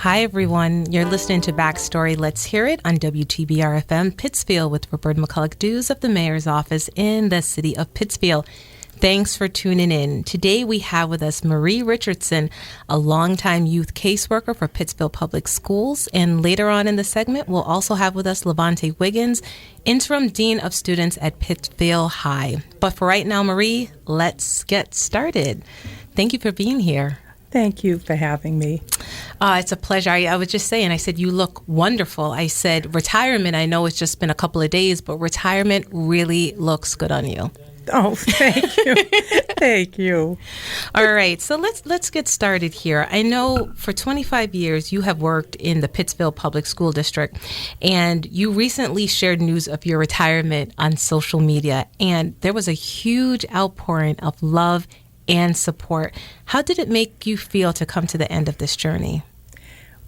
Hi, everyone. You're listening to Backstory Let's Hear It on WTBR-FM Pittsfield with Roberta McCulloch-Dews of the Mayor's Office in the city of Pittsfield. Thanks for tuning in. Today we have with us Marie Richardson, a longtime youth caseworker for Pittsfield Public Schools. And later on in the segment, we'll also have with us Lavante Wiggins, Interim Dean of Students at Pittsfield High. But for right now, Marie, let's get started. Thank you for being here. Thank you for having me. It's a pleasure. I was just saying, I said, you look wonderful. I said, retirement, I know it's just been a couple of days, but retirement really looks good on you. Oh, thank you. Thank you. All right. So let's get started here. I know for 25 years you have worked in the Pittsfield Public School District, and you recently shared news of your retirement on social media, and there was a huge outpouring of love and support. How did it make you feel to come to the end of this journey?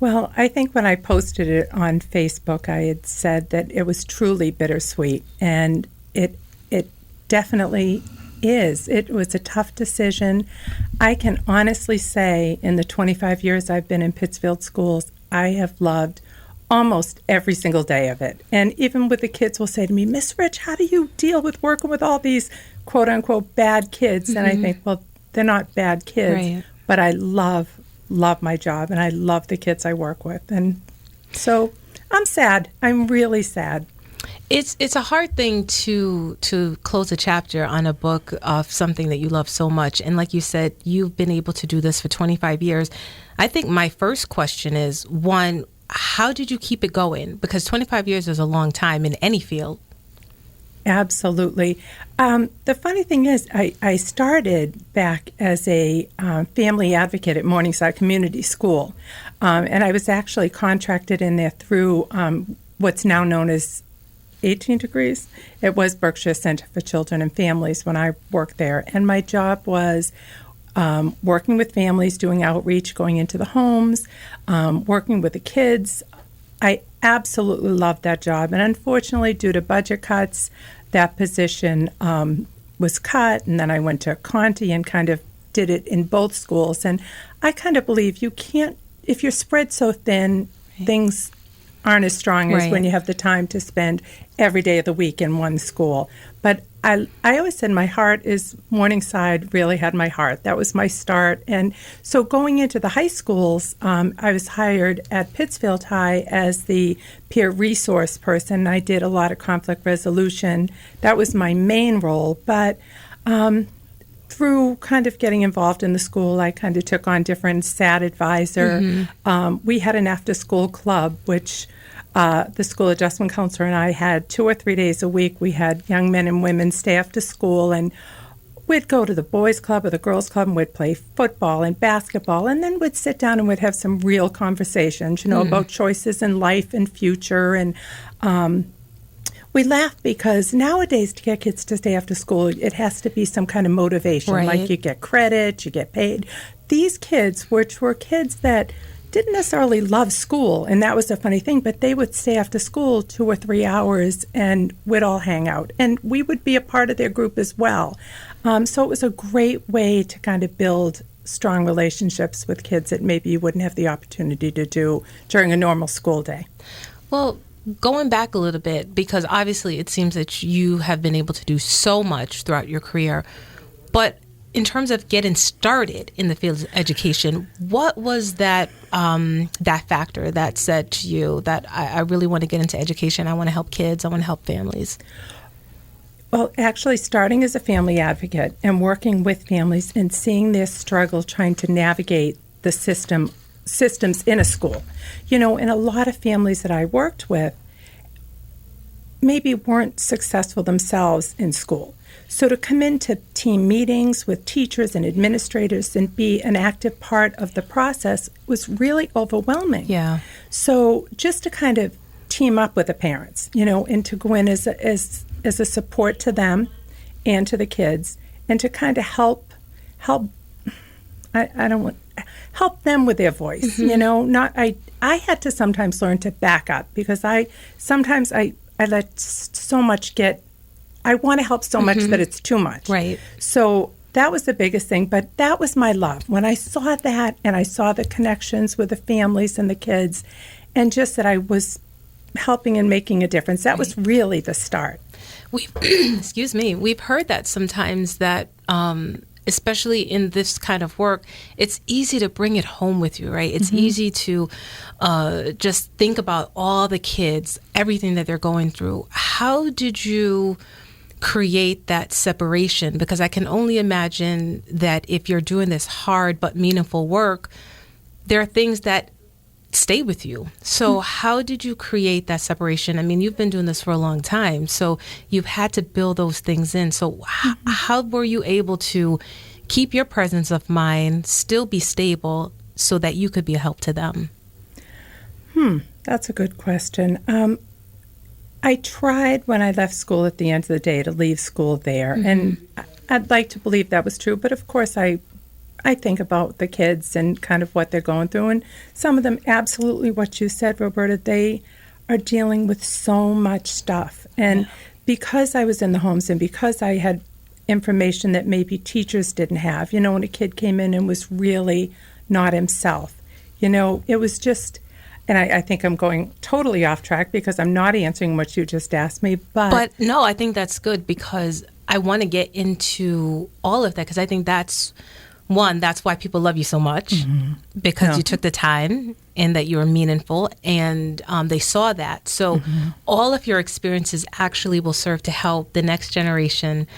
Well, I think when I posted it on Facebook, I had said that it was truly bittersweet, and it definitely is. It was a tough decision. I can honestly say in the 25 years I've been in Pittsfield schools, I have loved almost every single day of it. And even with the kids will say to me, Miss Rich, how do you deal with working with all these quote unquote bad kids? Mm-hmm. And I think, well, they're not bad kids, right, but I love my job and I love the kids I work with. And so I'm sad. I'm really sad. It's a hard thing to close a chapter on a book of something that you love so much. And like you said, you've been able to do this for 25 years. I think my first question is, one, how did you keep it going? Because 25 years is a long time in any field. Absolutely. The funny thing is, I started back as a family advocate at Morningside Community School. And I was actually contracted in there through what's now known as 18 Degrees. It was Berkshire Center for Children and Families when I worked there. And my job was working with families, doing outreach, going into the homes, working with the kids. I absolutely loved that job. And unfortunately, due to budget cuts, that position was cut. And then I went to Conti and kind of did it in both schools. And I kind of believe you can't, if you're spread so thin, things aren't as strong as when you have the time to spend every day of the week in one school. But I always said my heart is, Morningside really had my heart. That was my start. And so going into the high schools, I was hired at Pittsfield High as the peer resource person. I did a lot of conflict resolution. That was my main role. But through kind of getting involved in the school, I kind of took on different SAD advisor. Mm-hmm. We had an after-school club, which the school adjustment counselor and I had 2 or 3 days a week. We had young men and women stay after school, and we'd go to the boys' club or the girls' club, and we'd play football and basketball, and then we'd sit down and we'd have some real conversations, about choices in life and future. And we laugh because nowadays to get kids to stay after school, it has to be some kind of motivation. Right. Like you get credit, you get paid. These kids, which were kids that didn't necessarily love school, and that was a funny thing, but they would stay after school 2 or 3 hours and we'd all hang out. And we would be a part of their group as well. So it was a great way to kind of build strong relationships with kids that maybe you wouldn't have the opportunity to do during a normal school day. Well, going back a little bit, because obviously it seems that you have been able to do so much throughout your career, but in terms of getting started in the field of education, what was that factor that said to you that I really want to get into education, I want to help kids, I want to help families? Well, actually starting as a family advocate and working with families and seeing their struggle trying to navigate the systems in a school. And a lot of families that I worked with maybe weren't successful themselves in school. So to come into team meetings with teachers and administrators and be an active part of the process was really overwhelming. Yeah. So just to kind of team up with the parents, and to go in as a support to them and to the kids, and to kind of help them with their voice. Mm-hmm. I had to sometimes learn to back up because I let so much get. I want to help so much that it's too much. Right. So That was the biggest thing, but that was my love. When I saw that and I saw the connections with the families and the kids and just that I was helping and making a difference, that was really the start. Excuse me, we've heard that sometimes that, especially in this kind of work, it's easy to bring it home with you, right? It's easy to just think about all the kids, everything that they're going through. How did you create that separation? Because I can only imagine that if you're doing this hard but meaningful work, there are things that stay with you. So how did you create that separation? I mean, you've been doing this for a long time, so you've had to build those things in. So how were you able to keep your presence of mind, still be stable, so that you could be a help to them? That's a good question. I tried when I left school at the end of the day to leave school there, and I'd like to believe that was true, but of course I think about the kids and kind of what they're going through, and some of them, absolutely what you said, Roberta, they are dealing with so much stuff. And because I was in the homes and because I had information that maybe teachers didn't have, when a kid came in and was really not himself, it was just, and I think I'm going totally off track because I'm not answering what you just asked me. But no, I think that's good because I want to get into all of that because I think that's why people love you so much, because you took the time and that you were meaningful, and they saw that. So all of your experiences actually will serve to help the next generation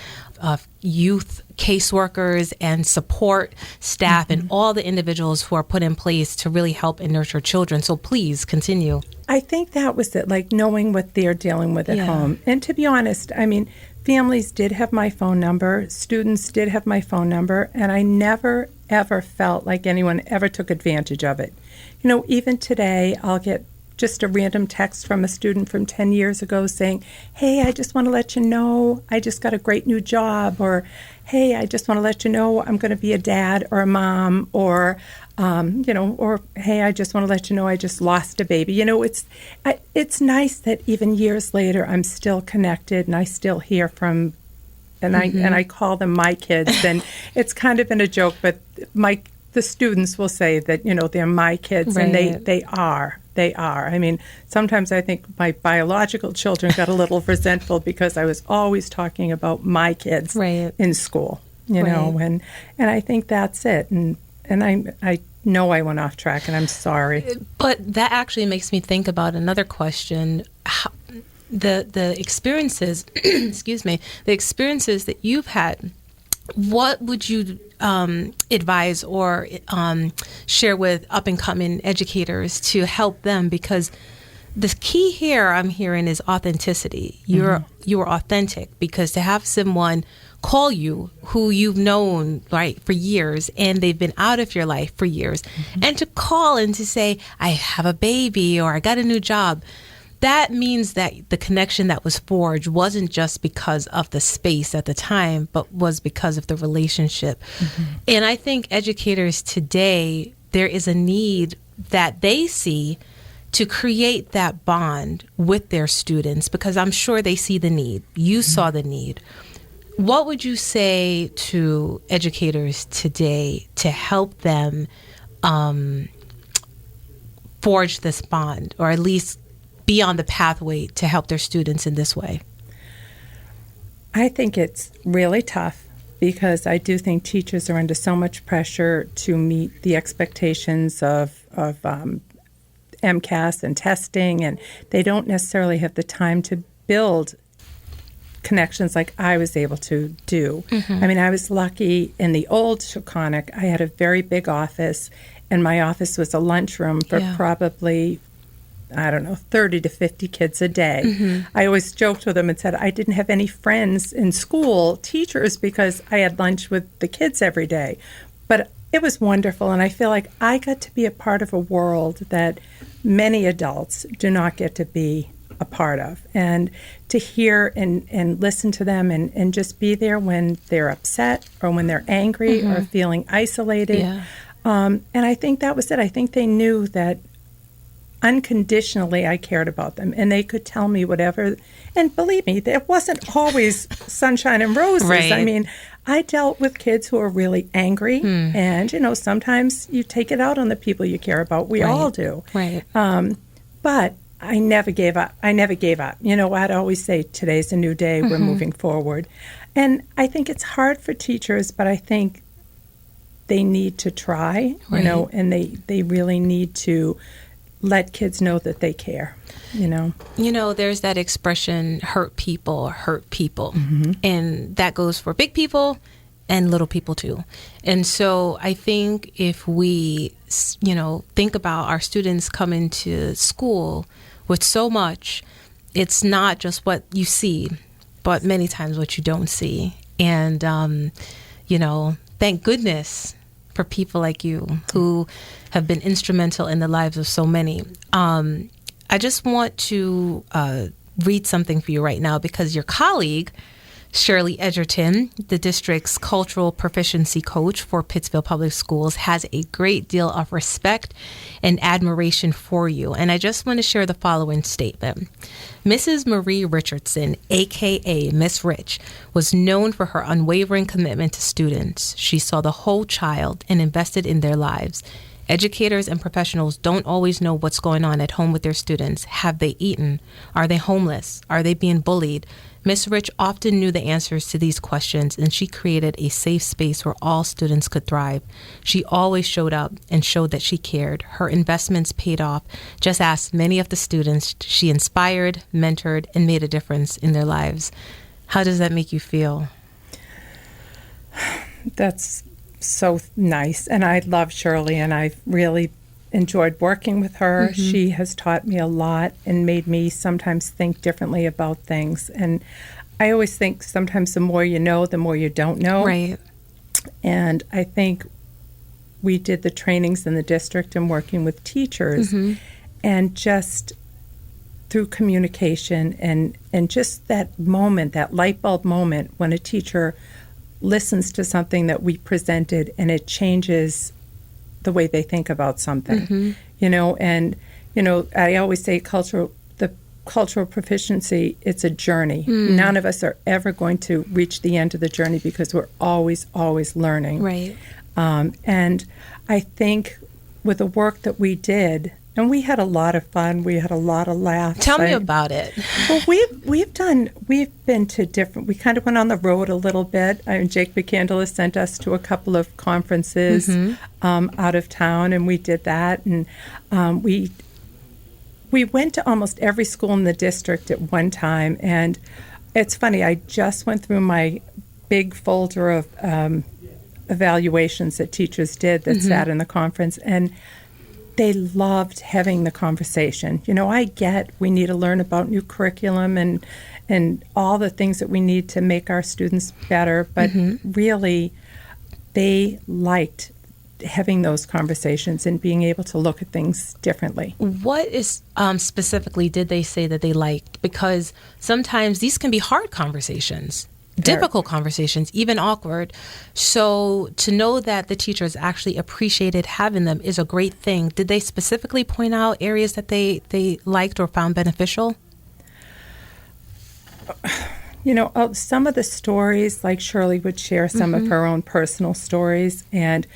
of youth caseworkers and support staff and all the individuals who are put in place to really help and nurture children. So please continue. I think that was it, like knowing what they're dealing with at home. And to be honest, I mean, families did have my phone number, students did have my phone number, and I never, ever felt like anyone ever took advantage of it. Even today, I'll get just a random text from a student from 10 years ago saying, hey, I just want to let you know I just got a great new job, or hey, I just want to let you know I'm going to be a dad or a mom, or or hey, I just want to let you know I just lost a baby. It's nice that even years later I'm still connected and I still hear from, and I call them my kids, and it's kind of been a joke, but the students will say that they're my kids, right. And they are. I mean, sometimes I think my biological children got a little resentful because I was always talking about my kids in school, know, and I think that's it. And I know I went off track, and I'm sorry. But that actually makes me think about another question. The experiences, excuse me, the experiences that you've had, what would you advise or share with up-and-coming educators to help them? Because the key here I'm hearing is authenticity. You're authentic, because to have someone call you who you've known for years, and they've been out of your life for years, and to call and to say, I have a baby or I got a new job, that means that the connection that was forged wasn't just because of the space at the time, but was because of the relationship. And I think educators today, there is a need that they see to create that bond with their students, because I'm sure they see the need. You saw the need. What would you say to educators today to help them forge this bond, or at least be on the pathway to help their students in this way? I think it's really tough, because I do think teachers are under so much pressure to meet the expectations of MCAS and testing, and they don't necessarily have the time to build connections like I was able to do. I mean, I was lucky in the old Chilconic. I had a very big office, and my office was a lunchroom for probably, 30 to 50 kids a day. I always joked with them and said I didn't have any friends in school, teachers, because I had lunch with the kids every day. But it was wonderful, and I feel like I got to be a part of a world that many adults do not get to be a part of, and to hear and listen to them and just be there when they're upset or when they're angry or feeling isolated. And I think that was it. I think they knew that unconditionally I cared about them, and they could tell me whatever. And believe me, it wasn't always sunshine and roses. Right. I mean, I dealt with kids who are really angry, and, sometimes you take it out on the people you care about. We all do. Right. But I never gave up. I'd always say, today's a new day. We're moving forward. And I think it's hard for teachers, but I think they need to try, and they really need to let kids know that they care, there's that expression, hurt people. And that goes for big people and little people too. And so I think if we, think about our students coming to school with so much, it's not just what you see, but many times what you don't see. And, thank goodness for people like you who have been instrumental in the lives of so many. I just want to read something for you right now, because your colleague, Shirley Edgerton, the district's cultural proficiency coach for Pittsfield Public Schools, has a great deal of respect and admiration for you. And I just want to share the following statement. Mrs. Marie Richardson, a.k.a. Miss Rich, was known for her unwavering commitment to students. She saw the whole child and invested in their lives. Educators and professionals don't always know what's going on at home with their students. Have they eaten? Are they homeless? Are they being bullied? Miss Rich often knew the answers to these questions, and she created a safe space where all students could thrive. She always showed up and showed that she cared. Her investments paid off. Just ask many of the students she inspired, mentored, and made a difference in their lives. How does that make you feel? That's so nice. And I love Shirley, and I've really enjoyed working with her. She has taught me a lot and made me sometimes think differently about things. And I always think sometimes the more you know, the more you don't know. Right. And I think we did the trainings in the district and working with teachers, and just through communication and just that moment, that light bulb moment when a teacher listens to something that we presented and it changes the way they think about something, I always say the cultural proficiency, it's a journey. None of us are ever going to reach the end of the journey because we're always learning. Right. And I think with the work that we did, and we had a lot of fun. We had a lot of laughs. Tell me about it. Well, we've been to different. We kind of went on the road a little bit. Jake McCandless sent us to a couple of conferences out of town, and we did that. And we went to almost every school in the district at one time. And it's funny. I just went through my big folder of evaluations that teachers did that sat in the conference, and they loved having the conversation. I get we need to learn about new curriculum and all the things that we need to make our students better, but really they liked having those conversations and being able to look at things differently. What is specifically did they say that they liked? Because sometimes these can be hard conversations. Difficult conversations, even awkward. So to know that the teachers actually appreciated having them is a great thing. Did they specifically point out areas that they liked or found beneficial? Some of the stories, like Shirley would share some of her own personal stories, and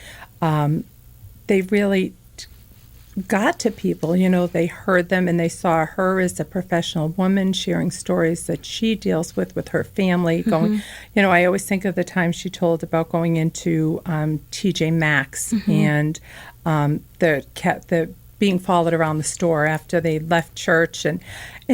they really got to people. They heard them and they saw her as a professional woman sharing stories that she deals with her family. Going, I always think of the time she told about going into TJ Maxx and the being followed around the store after they left church, and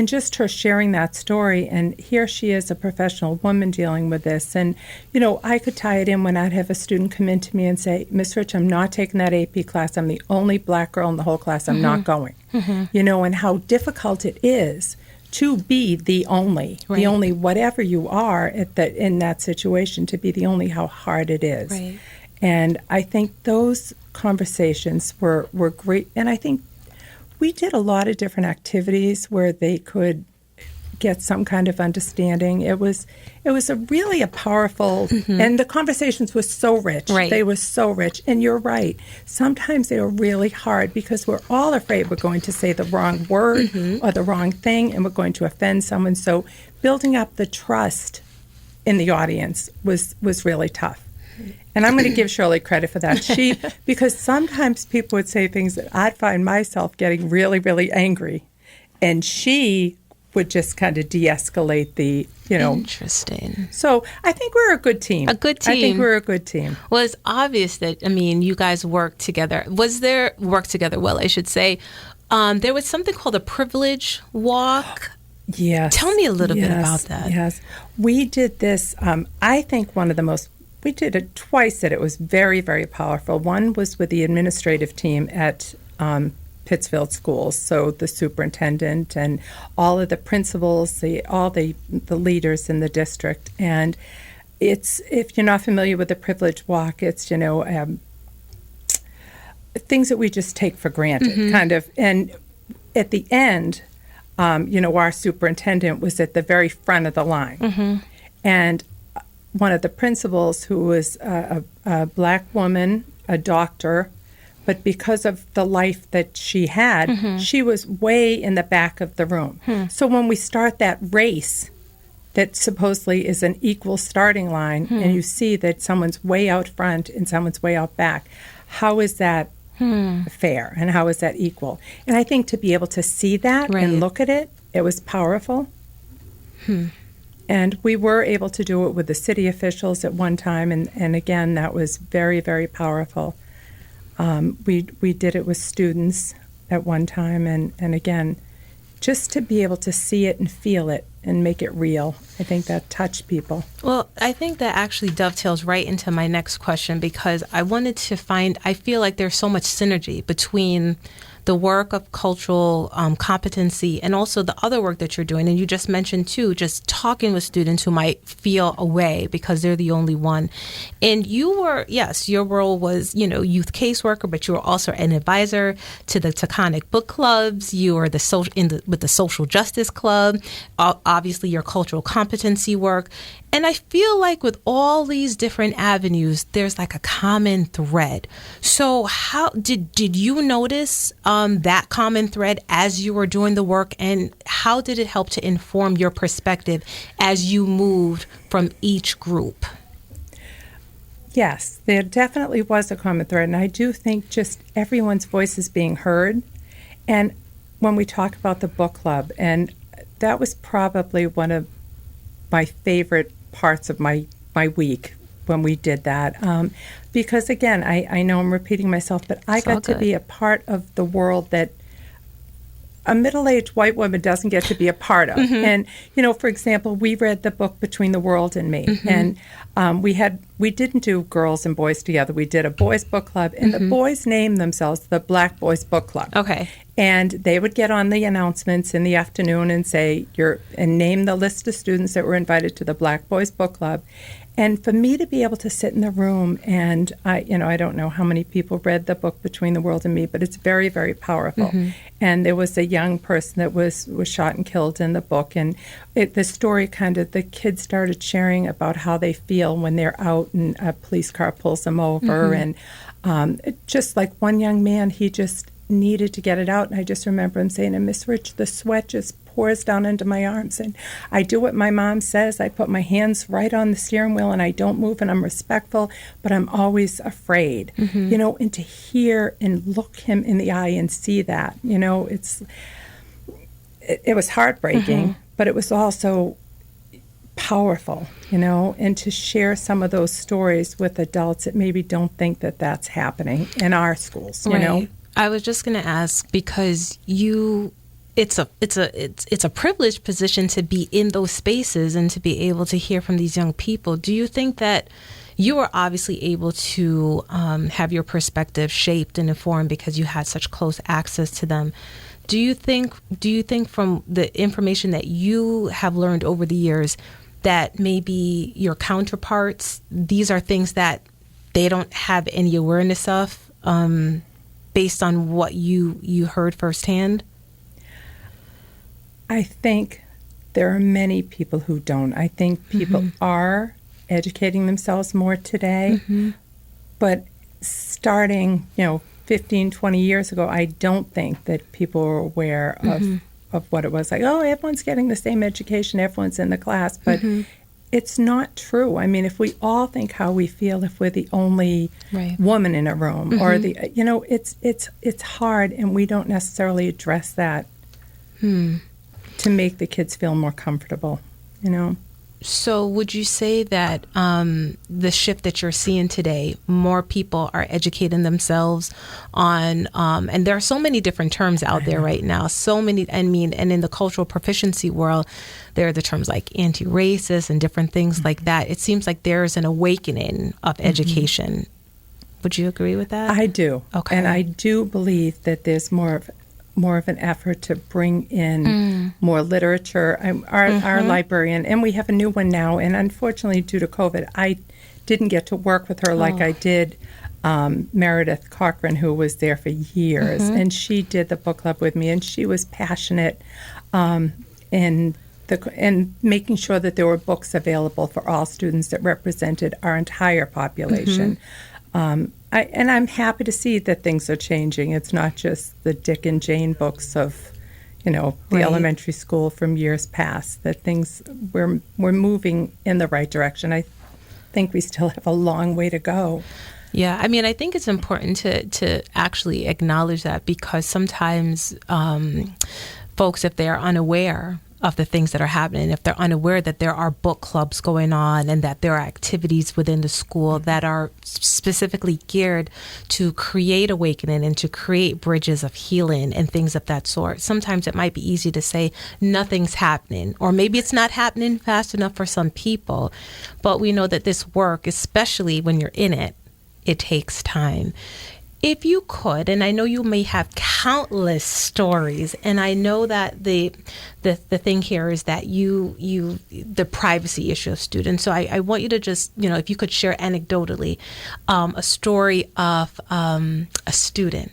just her sharing that story. And here she is, a professional woman dealing with this. And, I could tie it in when I'd have a student come in to me and say, Miss Rich, I'm not taking that AP class. I'm the only black girl in the whole class. I'm not going. And how difficult it is to be the only, whatever you are in that situation, to be the only, how hard it is. Right. And I think those conversations were great. And I think we did a lot of different activities where they could get some kind of understanding. It was really a powerful, and the conversations were so rich. Right. They were so rich. And you're right. Sometimes they were really hard because we're all afraid we're going to say the wrong word or the wrong thing, and we're going to offend someone. So building up the trust in the audience was really tough. And I'm going to give Shirley credit for that. Because sometimes people would say things that I'd find myself getting really, really angry. And she would just kind of de-escalate the, Interesting. So I think we're a good team. A good team. I think we're a good team. Well, it's obvious that, you guys worked together. Worked together well, I should say. There was something called a privilege walk. Yes. Tell me a little bit about that. Yes. We did this, I think we did it twice that it was very, very powerful. One was with the administrative team at Pittsfield schools, so the superintendent and all of the principals, all the leaders in the district. And it's, if you're not familiar with the privilege walk, it's, things that we just take for granted, kind of. And at the end, our superintendent was at the very front of the line. And one of the principals, who was a black woman, a doctor, but because of the life that she had, she was way in the back of the room. So when we start that race that supposedly is an equal starting line, and you see that someone's way out front and someone's way out back, how is that fair, and how is that equal? And I think to be able to see that and look at it, it was powerful. And we were able to do it with the city officials at one time, and again, that was very, very powerful. We did it with students at one time, and again, just to be able to see it and feel it and make it real, I think that touched people. Well, I think that actually dovetails right into my next question, because I wanted to I feel like there's so much synergy between the work of cultural competency and also the other work that you're doing. And you just mentioned, too, just talking with students who might feel away because they're the only one. And you were, yes, your role was, youth caseworker, but you were also an advisor to the Taconic book clubs. You were with the social justice club, obviously your cultural competency work. And I feel like with all these different avenues, there's like a common thread. So how did you notice that common thread as you were doing the work, and how did it help to inform your perspective as you moved from each group? Yes, there definitely was a common thread, and I do think just everyone's voice is being heard. And when we talk about the book club, and that was probably one of my favorite parts of my week when we did that. Because again, I know I'm repeating myself, but I got to be a part of the world that a middle-aged white woman doesn't get to be a part of. And, for example, we read the book Between the World and Me. And we didn't do girls and boys together. We did a boys book club, and the boys named themselves the Black Boys Book Club. Okay. And they would get on the announcements in the afternoon and say, and name the list of students that were invited to the Black Boys Book Club. And for me to be able to sit in the room, and I don't know how many people read the book Between the World and Me, but it's very, very powerful. And there was a young person that was shot and killed in the book, and the story the kids started sharing about how they feel when they're out and a police car pulls them over, and just like one young man, he just needed to get it out, and I just remember him saying, "And Miss Rich, the sweat just pours down into my arms, and I do what my mom says. I put my hands right on the steering wheel, and I don't move, and I'm respectful, but I'm always afraid." And to hear and look him in the eye and see that, it was heartbreaking, but it was also powerful, and to share some of those stories with adults that maybe don't think that that's happening in our schools, you know. I was just going to ask, because it's a privileged position to be in those spaces and to be able to hear from these young people. Do you think that you were obviously able to have your perspective shaped and informed because you had such close access to them? Do you think from the information that you have learned over the years that maybe your counterparts, these are things that they don't have any awareness of? Based on what you heard firsthand? I think there are many people who don't. I think people are educating themselves more today, but starting, 15, 20 years ago, I don't think that people were aware of what it was like. Oh, everyone's getting the same education, everyone's in the class, but it's not true. I mean, if we all think how we feel if we're the only woman in a room, or it's hard, and we don't necessarily address that to make the kids feel more comfortable, So would you say that the shift that you're seeing today, more people are educating themselves on, and there are so many different terms out there right now, so many, and in the cultural proficiency world, there are the terms like anti-racist and different things like that. It seems like there's an awakening of education. Would you agree with that? I do. Okay. And I do believe that there's more of an effort to bring in more literature. Our librarian, and we have a new one now, and unfortunately due to COVID, I didn't get to work with her like I did Meredith Cochran, who was there for years, and she did the book club with me, and she was passionate in making sure that there were books available for all students that represented our entire population. And I'm happy to see that things are changing. It's not just the Dick and Jane books of, the elementary school from years past. That we're moving in the right direction. I think we still have a long way to go. Yeah, I think it's important to actually acknowledge that, because sometimes folks, if they are unaware of the things that are happening, if they're unaware that there are book clubs going on and that there are activities within the school that are specifically geared to create awakening and to create bridges of healing and things of that sort, sometimes it might be easy to say nothing's happening, or maybe it's not happening fast enough for some people. But we know that this work, especially when you're in it, it takes time. If you could, and I know you may have countless stories, and I know that the thing here is that the privacy issue of students. So I want you to just, if you could share anecdotally a story of a student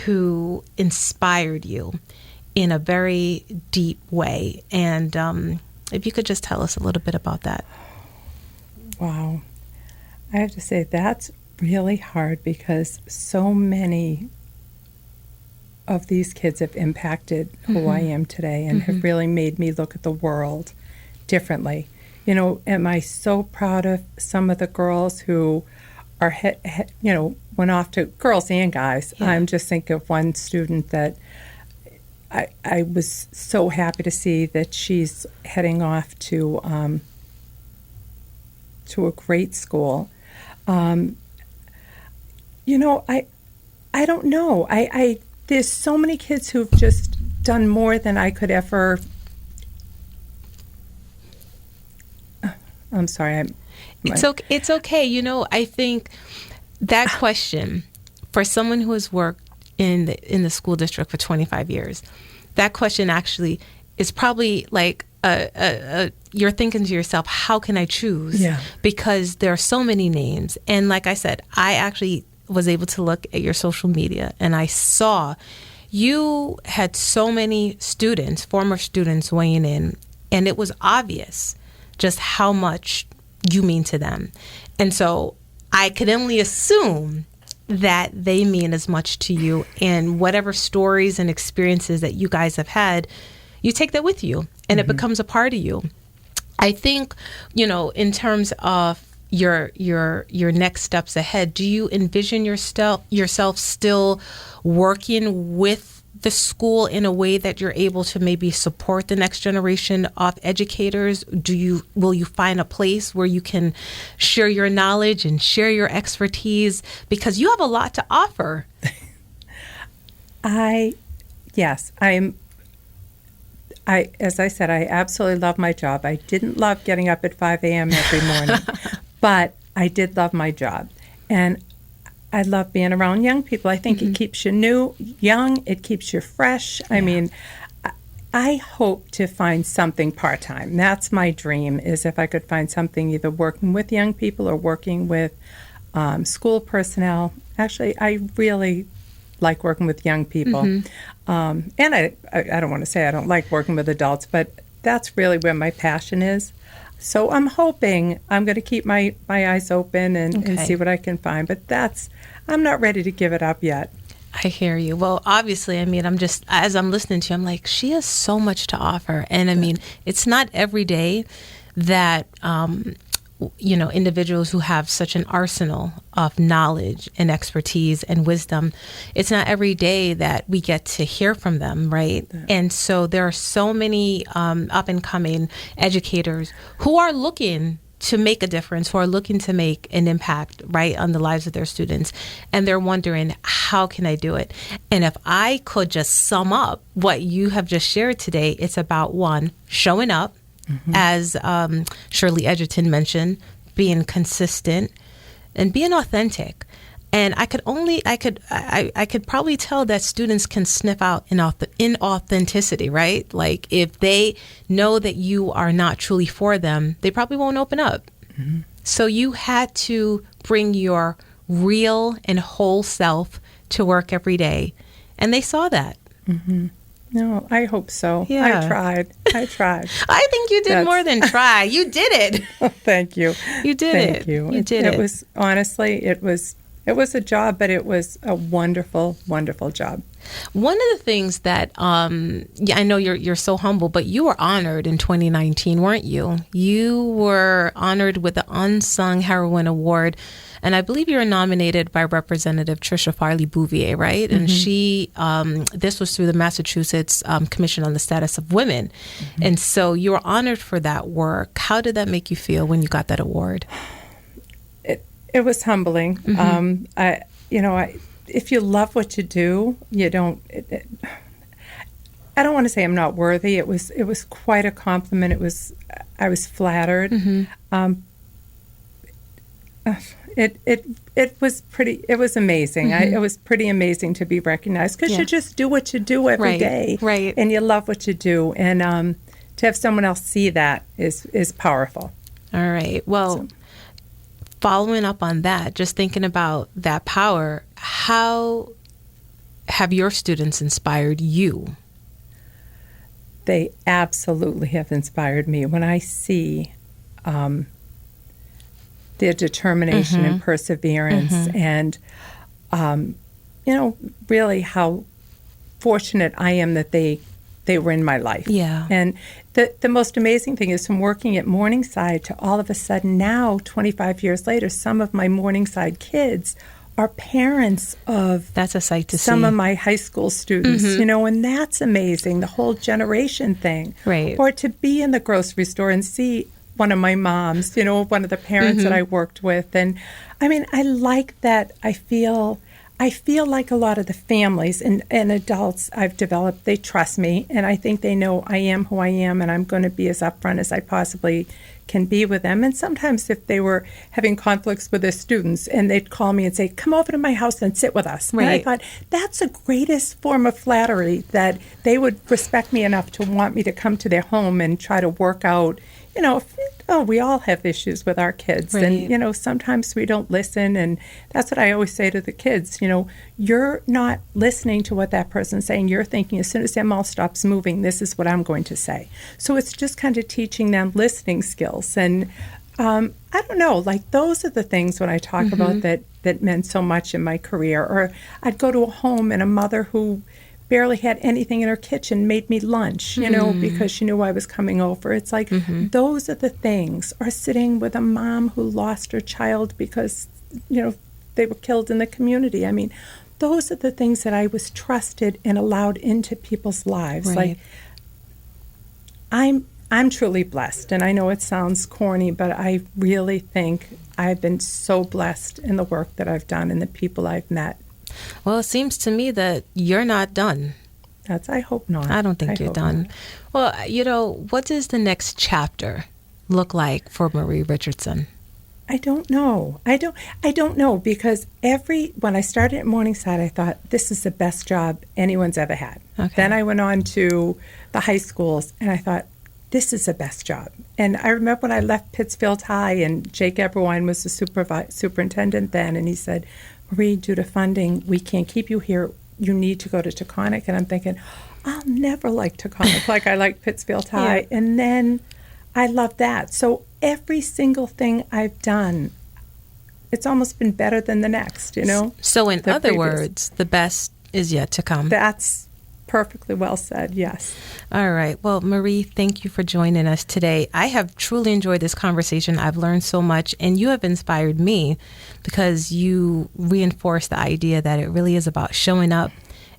who inspired you in a very deep way, and if you could just tell us a little bit about that. Wow. I have to say that's really hard, because so many of these kids have impacted who I am today, and have really made me look at the world differently. Am I so proud of some of the girls who are, went off to, girls and guys. Yeah. I'm just thinking of one student that I was so happy to see that she's heading off to a great school. I don't know. There's so many kids who've just done more than I could ever. I'm sorry. It's okay. I think that question, for someone who has worked in the school district for 25 years, that question actually is probably like you're thinking to yourself, how can I choose? Yeah. Because there are so many names. And like I said, I actually was able to look at your social media, and I saw you had so many students, former students, weighing in, and it was obvious just how much you mean to them. And so I could only assume that they mean as much to you, and whatever stories and experiences that you guys have had, you take that with you, and it becomes a part of you. I think, in terms of your next steps ahead, do you envision yourself still working with the school in a way that you're able to maybe support the next generation of educators? Will you find a place where you can share your knowledge and share your expertise, because you have a lot to offer? Yes, as I said, I absolutely love my job. I didn't love getting up at 5 a.m. every morning, but I did love my job. And I love being around young people. I think it keeps you young, it keeps you fresh. Yeah. I mean, I hope to find something part-time. That's my dream, is if I could find something either working with young people or working with school personnel. Actually, I really like working with young people. And I don't want to say I don't like working with adults, but that's really where my passion is. So I'm hoping I'm going to keep my eyes open and see what I can find. But I'm not ready to give it up yet. I hear you. Well, obviously, I mean, as I'm listening to you, I'm like, she has so much to offer. And I mean, it's not every day that, individuals who have such an arsenal of knowledge and expertise and wisdom, it's not every day that we get to hear from them, right? Yeah. And so there are so many up and coming educators who are looking to make a difference, who are looking to make an impact, right, on the lives of their students. And they're wondering, how can I do it? And if I could just sum up what you have just shared today, it's about, one, showing up, as Shirley Edgerton mentioned, being consistent and being authentic. And I could probably tell that students can sniff out inauthenticity, right? Like if they know that you are not truly for them, they probably won't open up. Mm-hmm. So you had to bring your real and whole self to work every day. And they saw that. Mm-hmm. No, I hope so. Yeah. I tried. I think you did more than try. You did it. Oh, thank you. You did it. Thank you. You did it. It was, honestly, it was a job, but it was a wonderful, wonderful job. One of the things that, I know you're so humble, but you were honored in 2019, weren't you? You were honored with the Unsung Heroine Award. And I believe you were nominated by Representative Trisha Farley Bouvier, right? Mm-hmm. And she, this was through the Massachusetts Commission on the Status of Women. Mm-hmm. And so you were honored for that work. How did that make you feel when you got that award? It was humbling. Mm-hmm. If you love what you do, you don't. I don't want to say I'm not worthy. It was quite a compliment. I was flattered. Mm-hmm. It was pretty. It was amazing. Mm-hmm. It was pretty amazing to be recognized because you just do what you do every day, right? And you love what you do, and to have someone else see that is powerful. All right. Well, following up on that, just thinking about that power, how have your students inspired you? They absolutely have inspired me. When I see their determination and perseverance and, really how fortunate I am that they were in my life. Yeah. And the most amazing thing is from working at Morningside to all of a sudden now, 25 years later, some of my Morningside kids are parents of that's a sight to see. Some of my high school students, and that's amazing, the whole generation thing. Right. Or to be in the grocery store and see one of my moms, one of the parents that I worked with. And I mean, I like that. I feel like a lot of the families and adults I've developed, they trust me, and I think they know I am who I am, and I'm going to be as upfront as I possibly can be with them. And sometimes if they were having conflicts with their students, and they'd call me and say, come over to my house and sit with us. Right. And I thought, that's the greatest form of flattery, that they would respect me enough to want me to come to their home and try to work out, we all have issues with our kids. Right. And, sometimes we don't listen. And that's what I always say to the kids, you're not listening to what that person's saying. You're thinking, as soon as their mouth stops moving, this is what I'm going to say. So it's just kind of teaching them listening skills. And I don't know, like those are the things when I talk about that meant so much in my career. Or I'd go to a home and a mother who barely had anything in her kitchen made me lunch, because she knew I was coming over. It's like those are the things. Or sitting with a mom who lost her child because, they were killed in the community. I mean, those are the things that I was trusted and allowed into people's lives. Right. Like, I'm truly blessed, and I know it sounds corny, but I really think I've been so blessed in the work that I've done and the people I've met. Well, it seems to me that you're not done. I hope not. I don't think you're done. Not. Well, what does the next chapter look like for Marie Richardson? I don't know. I don't know, because when I started at Morningside, I thought this is the best job anyone's ever had. Okay. Then I went on to the high schools, and I thought, this is the best job. And I remember when I left Pittsfield High, and Jake Eberwine was the superintendent then, and he said, Marie, due to funding, we can't keep you here. you need to go to Taconic. And I'm thinking, I'll never like Taconic like I like Pittsfield High. Yeah. And then I love that. So every single thing I've done, it's almost been better than the next, you know? So in other words, the best is yet to come. That's perfectly well said, yes. All right. Well, Marie, thank you for joining us today. I have truly enjoyed this conversation. I've learned so much, and you have inspired me because you reinforce the idea that it really is about showing up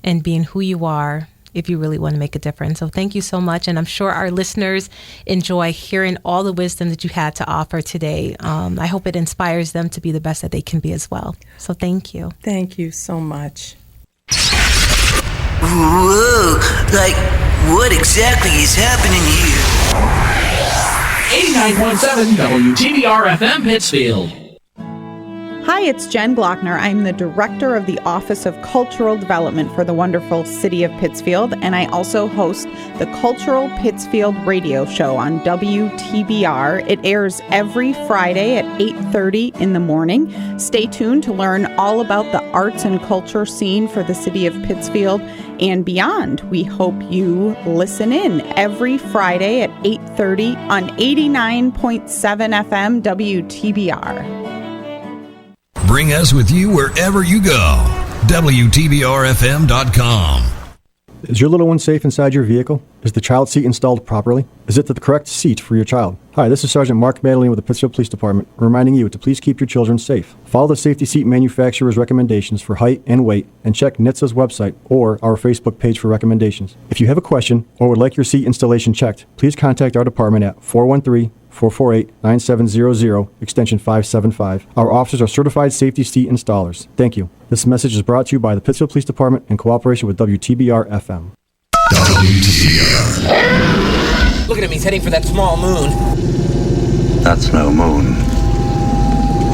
and being who you are if you really want to make a difference. So thank you so much. And I'm sure our listeners enjoy hearing all the wisdom that you had to offer today. I hope it inspires them to be the best that they can be as well. So thank you. Thank you so much. Whoa, like, what exactly is happening here? 89.7 WTBR-FM Pittsfield. Hi, it's Jen Glockner. I'm the Director of the Office of Cultural Development for the wonderful city of Pittsfield, and I also host the Cultural Pittsfield radio show on WTBR. It airs every Friday at 8:30 in the morning. Stay tuned to learn all about the arts and culture scene for the city of Pittsfield and beyond. We hope you listen in every Friday at 8:30 on 89.7 FM WTBR. Bring us with you wherever you go. WTBR-FM.com. Is your little one safe inside your vehicle? Is the child seat installed properly? Is it the correct seat for your child? Hi, this is Sergeant Mark Madeline with the Pittsfield Police Department, reminding you to please keep your children safe. Follow the safety seat manufacturer's recommendations for height and weight, and check NHTSA's website or our Facebook page for recommendations. If you have a question or would like your seat installation checked, please contact our department at 413-448-9700, extension 575. Our officers are certified safety seat installers. Thank you. This message is brought to you by the Pittsfield Police Department in cooperation with WTBR-FM. here? Look at him, he's heading for that small moon. That's no moon.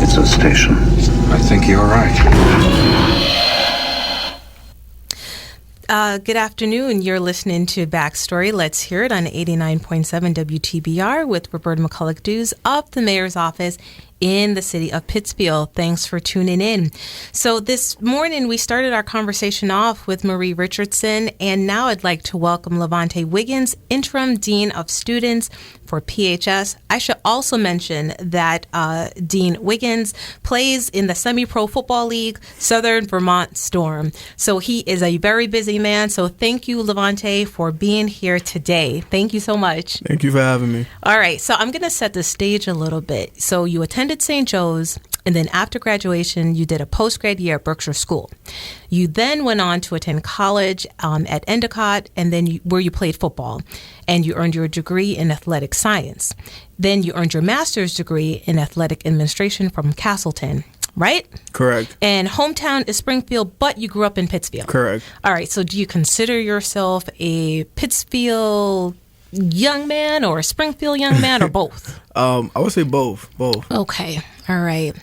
It's a station. I think you're right. Good afternoon. You're listening to Backstory. Let's hear it on 89.7 WTBR with Roberta McCulloch-Dews of the Mayor's Office in the city of Pittsfield. Thanks for tuning in. So this morning we started our conversation off with Marie Richardson, and now I'd like to welcome Lavante Wiggins, Interim Dean of Students for PHS. I should also mention that Dean Wiggins plays in the semi-pro football league, Southern Vermont Storm. So he is a very busy man. So thank you, Lavante, for being here today. Thank you so much. Thank you for having me. All right. So I'm going to set the stage a little bit. So you attended St. Joe's, and then after graduation, you did a post-grad year at Berkshire School. You then went on to attend college at Endicott, and then where you played football, and you earned your degree in athletic science. Then you earned your master's degree in athletic administration from Castleton, right? Correct. And hometown is Springfield, but you grew up in Pittsfield. Correct. All right. So do you consider yourself a Pittsfield young man or a Springfield young man, or both? I would say both. Okay. All right.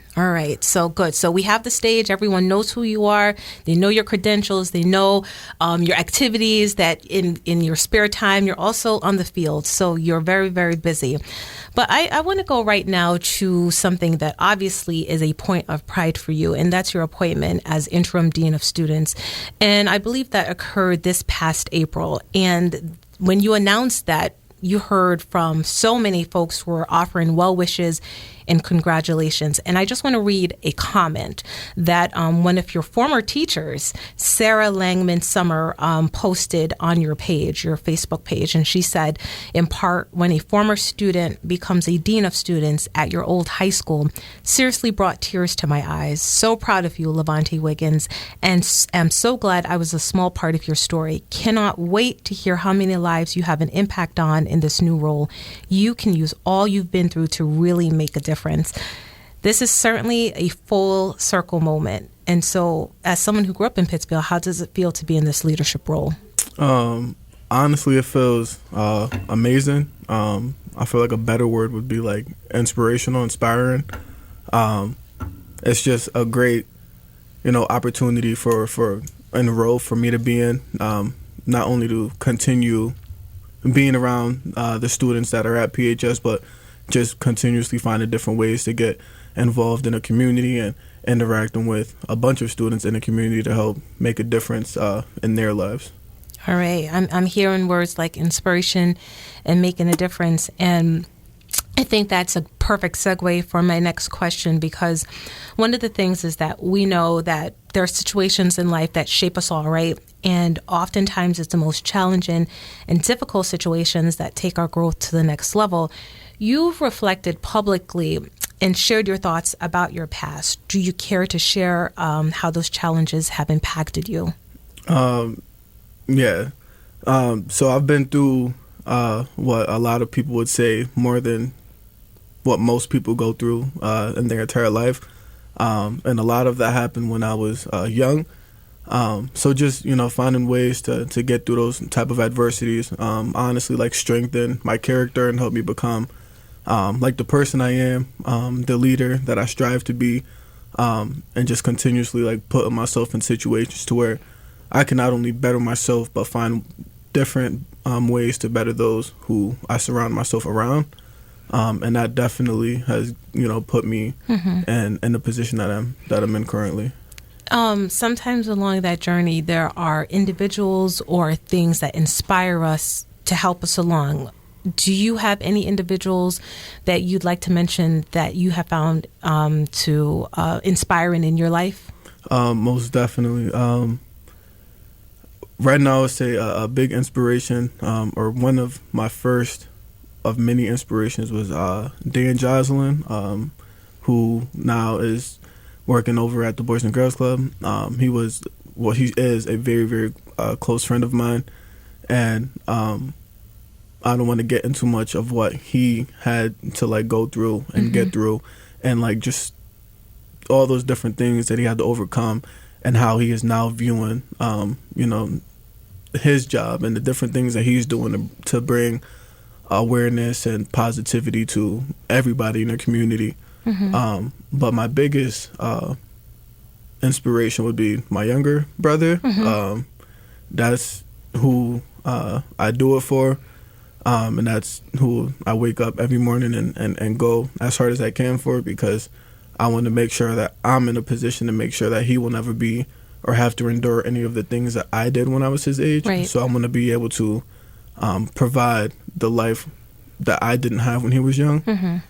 So good. So we have the stage. Everyone knows who you are. They know your credentials. They know your activities, that in your spare time, you're also on the field. So you're very, very busy. But I want to go right now to something that obviously is a point of pride for you, and that's your appointment as Interim Dean of Students. And I believe that occurred this past April. And when you announced that, you heard from so many folks who were offering well wishes and congratulations. And I just want to read a comment that one of your former teachers, Sarah Langman Summer, posted on your page, your Facebook page. And she said, in part, when a former student becomes a dean of students at your old high school, seriously brought tears to my eyes. So proud of you, Lavante Wiggins, and am so glad I was a small part of your story. Cannot wait to hear how many lives you have an impact on in this new role. You can use all you've been through to really make a difference. This is certainly a full circle moment. And so as someone who grew up in Pittsfield, how does it feel to be in this leadership role? Honestly, it feels amazing. I feel like a better word would be like inspirational, inspiring. It's just a great, opportunity for in a role for me to be in, not only to continue being around the students that are at PHS, but just continuously finding different ways to get involved in the community and interacting with a bunch of students in the community to help make a difference in their lives. All right. I'm hearing words like inspiration and making a difference. And I think that's a perfect segue for my next question, because one of the things is that we know that there are situations in life that shape us all, right? And oftentimes it's the most challenging and difficult situations that take our growth to the next level. You've reflected publicly and shared your thoughts about your past. Do you care to share how those challenges have impacted you? Yeah. So I've been through what a lot of people would say more than what most people go through in their entire life. And a lot of that happened when I was young. So just, finding ways to get through those type of adversities, honestly, like strengthen my character and help me become like the person I am, the leader that I strive to be, and just continuously like putting myself in situations to where I can not only better myself, but find different ways to better those who I surround myself around. And that definitely has, put me in the position that I'm in currently. Sometimes along that journey, there are individuals or things that inspire us to help us along. Do you have any individuals that you'd like to mention that you have found to inspiring in your life? Most definitely. Right now, I would say a big inspiration, or one of my first of many inspirations, was Dan Joslin, who now is working over at the Boys and Girls Club. He is a very, very close friend of mine, and I don't want to get into much of what he had to like go through and get through, and like just all those different things that he had to overcome, and how he is now viewing, his job and the different things that he's doing to bring awareness and positivity to everybody in the community. But my biggest inspiration would be my younger brother. That's who I do it for, and that's who I wake up every morning and go as hard as I can for, because I want to make sure that I'm in a position to make sure that he will never be or have to endure any of the things that I did when I was his age. Right. So I'm going to be able to provide the life that I didn't have when he was young,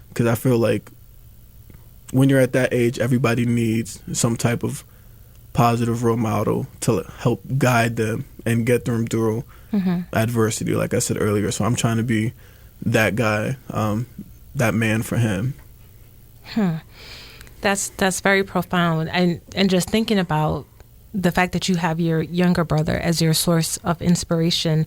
because I feel like when you're at that age, everybody needs some type of positive role model to help guide them and get them through adversity, like I said earlier. So I'm trying to be that guy, that man for him. That's very profound. And just thinking about the fact that you have your younger brother as your source of inspiration,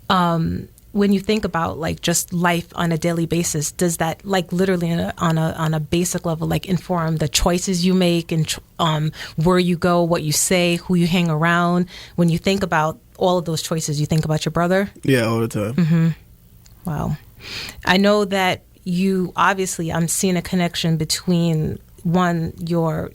when you think about like just life on a daily basis, does that like literally on a basic level like inform the choices you make and where you go, what you say, who you hang around? When you think about all of those choices, you think about your brother? Yeah, all the time. Wow. I know that you obviously, I'm seeing a connection between one, your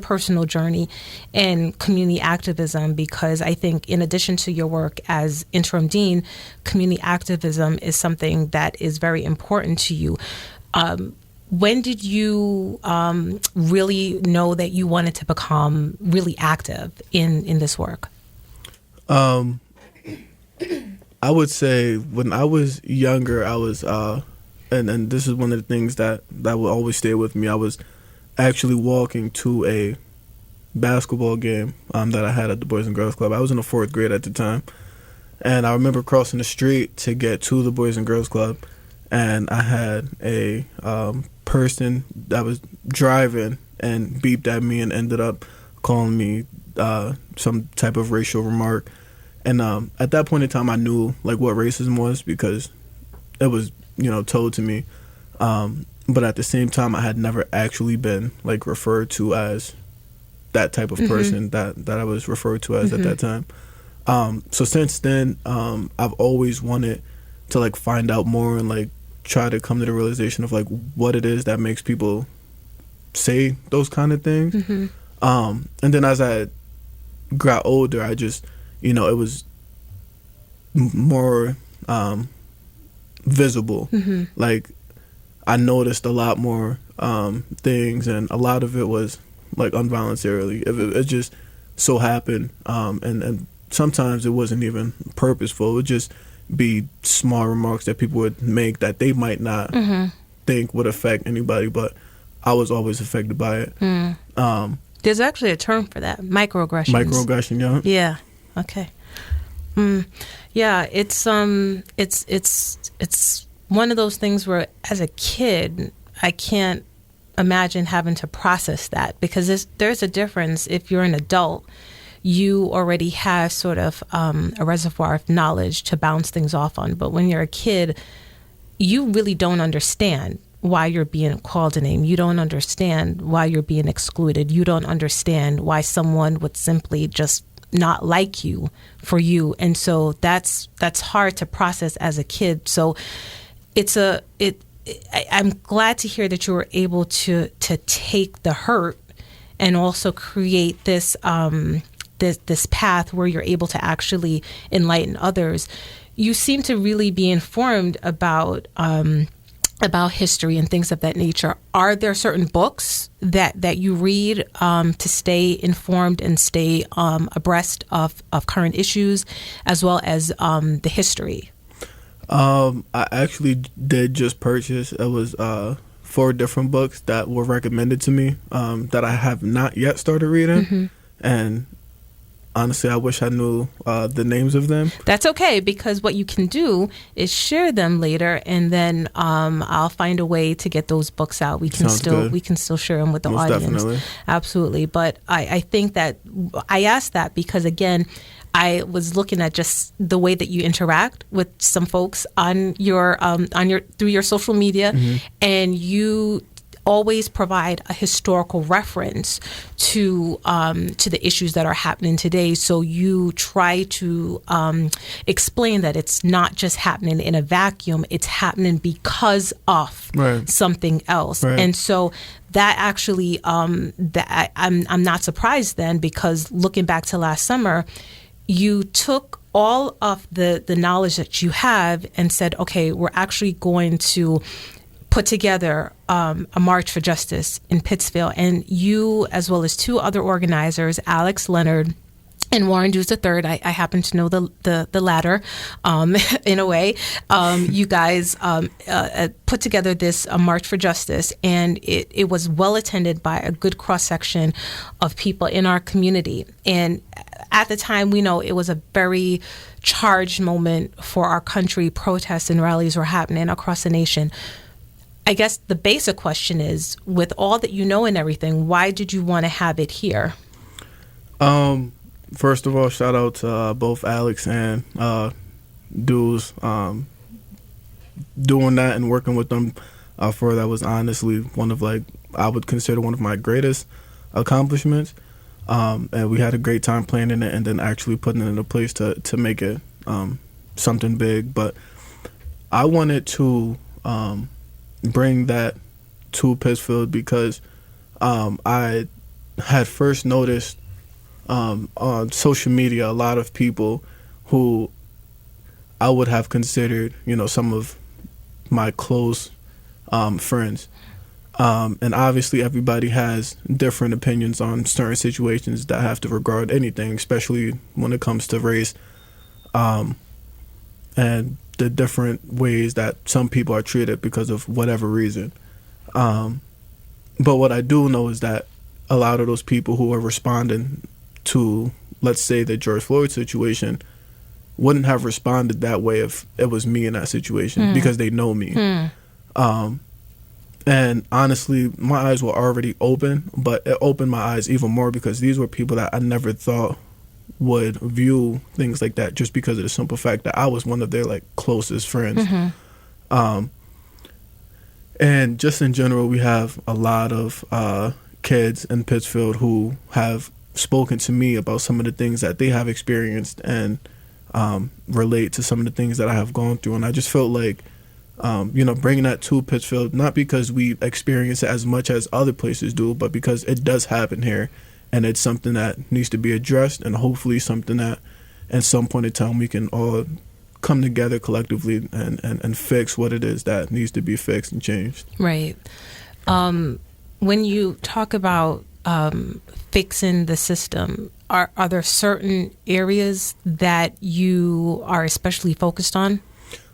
personal journey and community activism, because I think in addition to your work as interim dean, community activism is something that is very important to you. When did you really know that you wanted to become really active in this work? I would say when I was younger, I was, and this is one of the things that will always stay with me. I was actually walking to a basketball game that I had at the Boys and Girls Club. I was in the 4th grade at the time, and I remember crossing the street to get to the Boys and Girls Club, and I had a person that was driving and beeped at me and ended up calling me some type of racial remark. And at that point in time, I knew like what racism was, because it was told to me. But at the same time, I had never actually been like referred to as that type of person that I was referred to as at that time. So since then, I've always wanted to like find out more and like try to come to the realization of like what it is that makes people say those kind of things. And then as I got older, I just, it was more visible. Like I noticed a lot more things, and a lot of it was like involuntarily. If it just so happened, and sometimes it wasn't even purposeful. It would just be small remarks that people would make that they might not think would affect anybody, but I was always affected by it. There's actually a term for that, microaggressions. Microaggression, yeah. Yeah. Okay. Yeah, it's one of those things where, as a kid, I can't imagine having to process that, because there's a difference. If you're an adult, you already have sort of a reservoir of knowledge to bounce things off on. But when you're a kid, you really don't understand why you're being called a name. You don't understand why you're being excluded. You don't understand why someone would simply just not like you for you. And so that's hard to process as a kid. So I'm glad to hear that you were able to take the hurt and also create this this path where you're able to actually enlighten others. You seem to really be informed about history and things of that nature. Are there certain books that you read to stay informed and stay abreast of current issues, as well as the history? I actually did just purchase. It was 4 different books that were recommended to me that I have not yet started reading, and honestly, I wish I knew the names of them. That's okay, because what you can do is share them later, and then I'll find a way to get those books out. We can still share them with the Most audience. Definitely. Absolutely. But I think that I asked that because, again, I was looking at just the way that you interact with some folks on your through your social media, and you always provide a historical reference to the issues that are happening today. So you try to explain that it's not just happening in a vacuum; it's happening because of something else. Right. And so that actually, I'm not surprised then, because looking back to last summer, you took all of the knowledge that you have and said, okay, we're actually going to put together a March for Justice in Pittsfield. And you, as well as 2 other organizers, Alex Leonard and Warren Dews III, I happen to know the latter in a way. You guys put together this March for Justice, and it was well attended by a good cross-section of people in our community. And at the time, we know it was a very charged moment for our country. Protests and rallies were happening across the nation. I guess the basic question is, with all that you know and everything, why did you want to have it here? First of all, shout out to both Alex and Dews. Doing that and working with them for that was honestly one of, I would consider one of my greatest accomplishments. And we had a great time planning it and then actually putting it into place to make it something big. But I wanted to bring that to Pittsfield because I had first noticed on social media a lot of people who I would have considered, some of my close friends. And obviously everybody has different opinions on certain situations that have to regard anything, especially when it comes to race, and the different ways that some people are treated because of whatever reason. But what I do know is that a lot of those people who are responding to, let's say, the George Floyd situation wouldn't have responded that way if it was me in that situation because they know me. And honestly, my eyes were already open, but it opened my eyes even more because these were people that I never thought would view things like that just because of the simple fact that I was one of their closest friends. And just in general, we have a lot of kids in Pittsfield who have spoken to me about some of the things that they have experienced and relate to some of the things that I have gone through. And I just felt like, bringing that to Pittsfield, not because we experience it as much as other places do, but because it does happen here. And it's something that needs to be addressed, and hopefully something that at some point in time we can all come together collectively and fix what it is that needs to be fixed and changed. Right. When you talk about fixing the system, are there certain areas that you are especially focused on?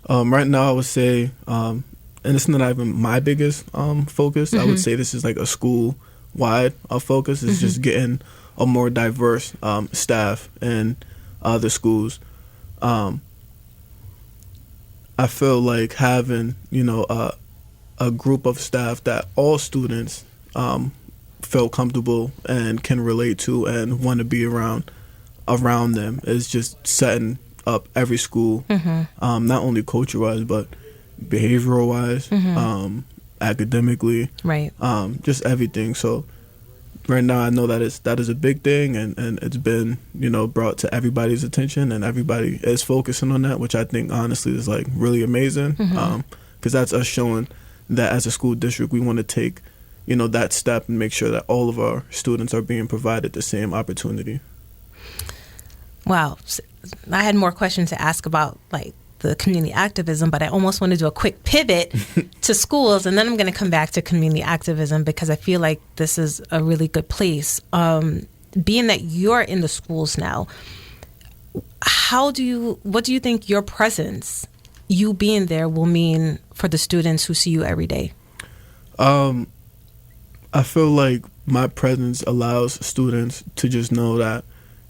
Right now, I would say, and it's not even my biggest focus. I would say this is like a school-wide focus. It's just getting a more diverse staff in the schools. I feel like having, a group of staff that all students feel comfortable and can relate to and want to be around them is just setting up every school, not only culture-wise, but behavioral-wise, academically, right? Just everything. So right now, I know that is a big thing, and it's been brought to everybody's attention, and everybody is focusing on that, which I think honestly is like really amazing, because that's us showing that as a school district we want to take that step and make sure that all of our students are being provided the same opportunity. Wow. I had more questions to ask about like the community activism, but I almost want to do a quick pivot to schools, and then I'm going to come back to community activism because I feel like this is a really good place. Being that you're in the schools now, what do you think your presence, you being there, will mean for the students who see you every day? I feel like my presence allows students to just know that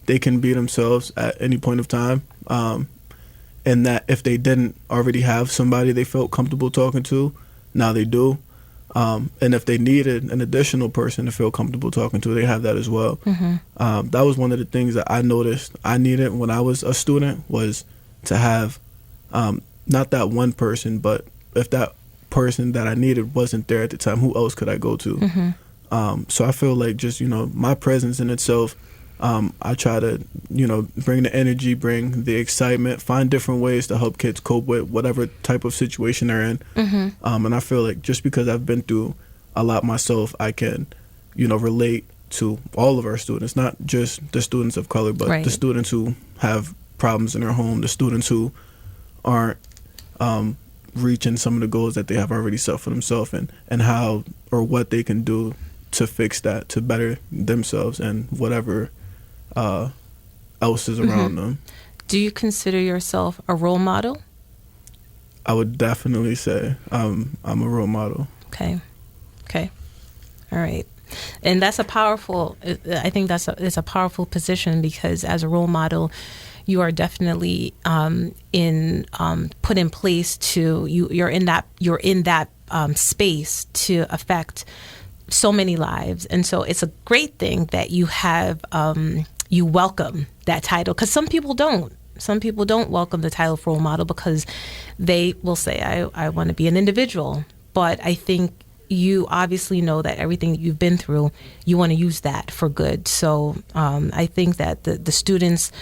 they can be themselves at any point of time, and that if they didn't already have somebody they felt comfortable talking to, now they do. And if they needed an additional person to feel comfortable talking to, they have that as well. That was one of the things that I noticed I needed when I was a student, was to have not that one person, but if that person that I needed wasn't there at the time, who else could I go to? So I feel like just, my presence in itself, I try to, bring the energy, bring the excitement, find different ways to help kids cope with whatever type of situation they're in. And I feel like just because I've been through a lot myself, I can, relate to all of our students, not just the students of color, but the students who have problems in their home, the students who aren't reaching some of the goals that they have already set for themselves, and how or what they can do to fix that, to better themselves and whatever else is around them. Do you consider yourself a role model? I would definitely say I'm a role model. Okay. All right. And that's I think it's a powerful position, because as a role model, you are definitely put in place to you're in that space to affect so many lives. And so it's a great thing that you have you welcome that title, because some people don't welcome the title of role model because they will say, I want to be an individual. But I think you obviously know that everything you've been through, you want to use that for good. So I think that the students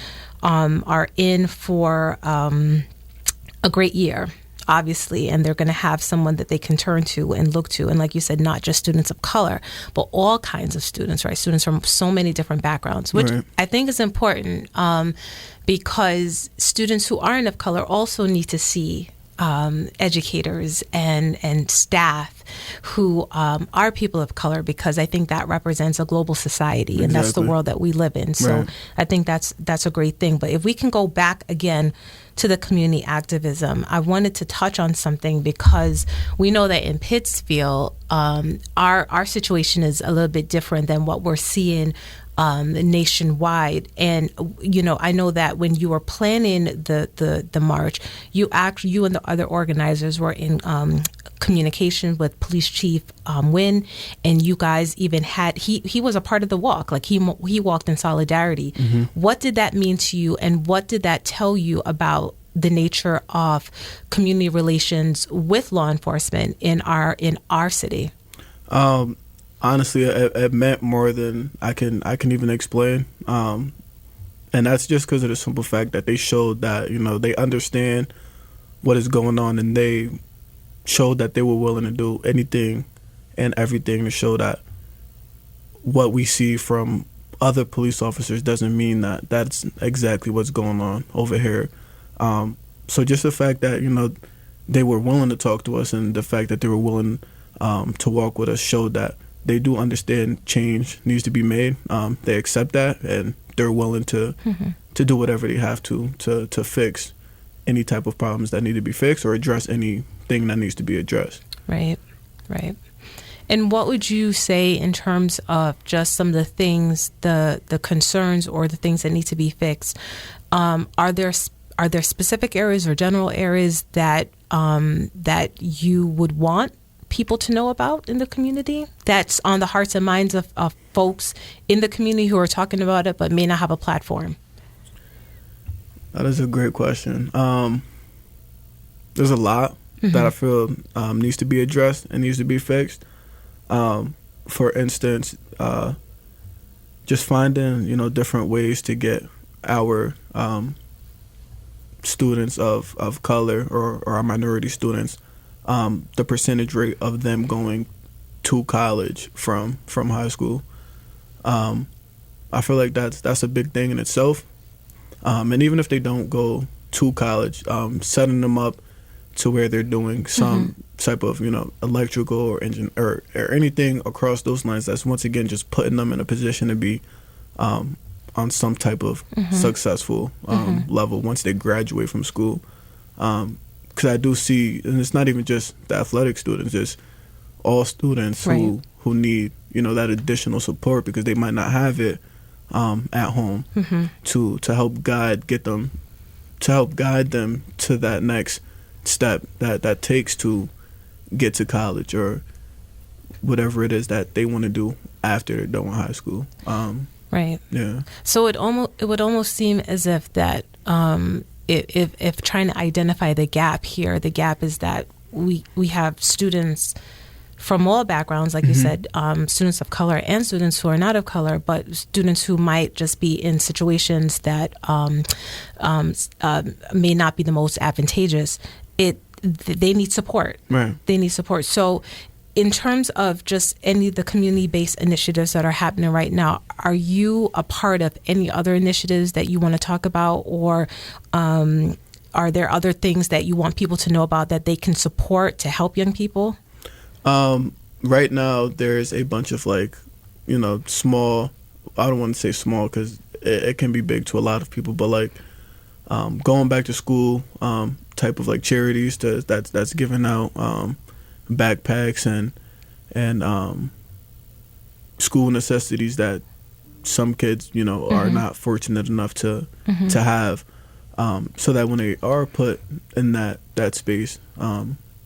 are in for a great year, obviously, and they're going to have someone that they can turn to and look to. And like you said, not just students of color, but all kinds of students, right? Students from so many different backgrounds, which I think is important, because students who aren't of color also need to see educators and staff who are people of color, because I think that represents a global society, and that's the world that we live in. So I think that's a great thing. But if we can go back again to the community activism, I wanted to touch on something, because we know that in Pittsfield, our situation is a little bit different than what we're seeing nationwide. And I know that when you were planning the march, you and the other organizers were in communication with Police Chief Wynn, and you guys even had he was a part of the walk. Like he walked in solidarity. What did that mean to you, and what did that tell you about the nature of community relations with law enforcement in our city? Honestly, it meant more than I can even explain, and that's just because of the simple fact that they showed that they understand what is going on, and they showed that they were willing to do anything and everything to show that what we see from other police officers doesn't mean that that's exactly what's going on over here. So just the fact that they were willing to talk to us, and the fact that they were willing to walk with us, showed that they do understand change needs to be made. They accept that, and they're willing to do whatever they have to fix any type of problems that need to be fixed or address anything that needs to be addressed. Right. And what would you say in terms of just some of the things, the concerns or the things that need to be fixed? Are there specific areas or general areas that you would want people to know about in the community, that's on the hearts and minds of folks in the community who are talking about it but may not have a platform? That is a great question. There's a lot that I feel needs to be addressed and needs to be fixed. For instance, just finding, different ways to get our students of color or our minority students, the percentage rate of them going to college from high school. I feel like that's a big thing in itself. And even if they don't go to college, setting them up to where they're doing some type of, electrical or engine or anything across those lines, that's once again just putting them in a position to be on some type of successful level once they graduate from school. Because I do see, and it's not even just the athletic students, it's all students who need, that additional support because they might not have it at home to help guide them to that next step that takes to get to college or whatever it is that they want to do after they're done with high school. Right. Yeah. So it would almost seem as if that if trying to identify the gap here, the gap is that we have students from all backgrounds, like you said, students of color and students who are not of color, but students who might just be in situations that may not be the most advantageous. They need support. Right. They need support. So in terms of just any of the community-based initiatives that are happening right now, are you a part of any other initiatives that you want to talk about, or are there other things that you want people to know about that they can support to help young people? Right now, there's a bunch of small, I don't want to say small because it can be big to a lot of people, but going back to school type of charities that's giving out backpacks and school necessities that some kids are not fortunate enough to have, so that when they are put in that space,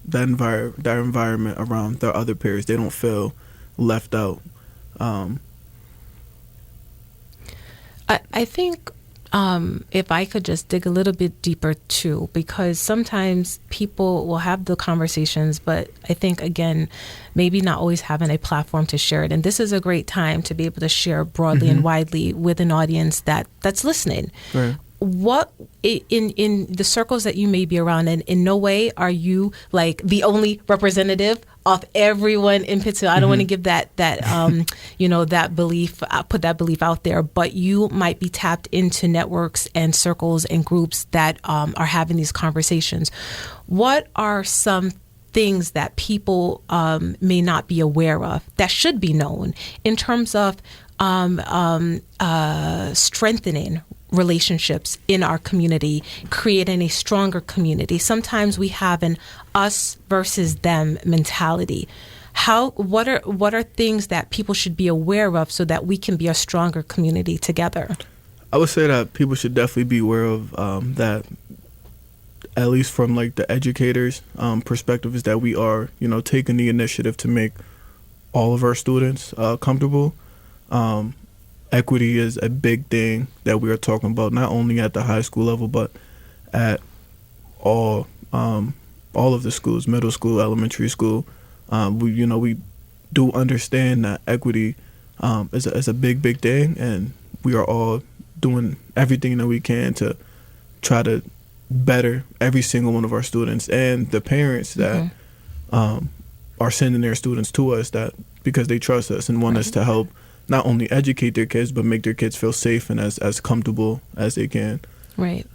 that environment around their other peers, they don't feel left out. I think if I could just dig a little bit deeper too, because sometimes people will have the conversations, but I think, again, maybe not always having a platform to share it. And this is a great time to be able to share broadly and widely with an audience that's listening. Right. What in the circles that you may be around, and in no way are you the only representative of everyone in Pittsfield. I don't want to give that that belief, put that belief out there, but you might be tapped into networks and circles and groups that are having these conversations. What are some things that people may not be aware of that should be known in terms of strengthening relationships in our community, creating a stronger community? Sometimes we have an us versus them mentality. What are things that people should be aware of so that we can be a stronger community together? I would say that people should definitely be aware of that, at least from the educators' perspective, is that we are taking the initiative to make all of our students comfortable. Equity is a big thing that we are talking about, not only at the high school level, but at all of the schools, middle school, elementary school. We do understand that equity is a big thing, and we are all doing everything that we can to try to better every single one of our students and the parents that are sending their students to us, that because they trust us and want us to help not only educate their kids, but make their kids feel safe and as comfortable as they can. Right.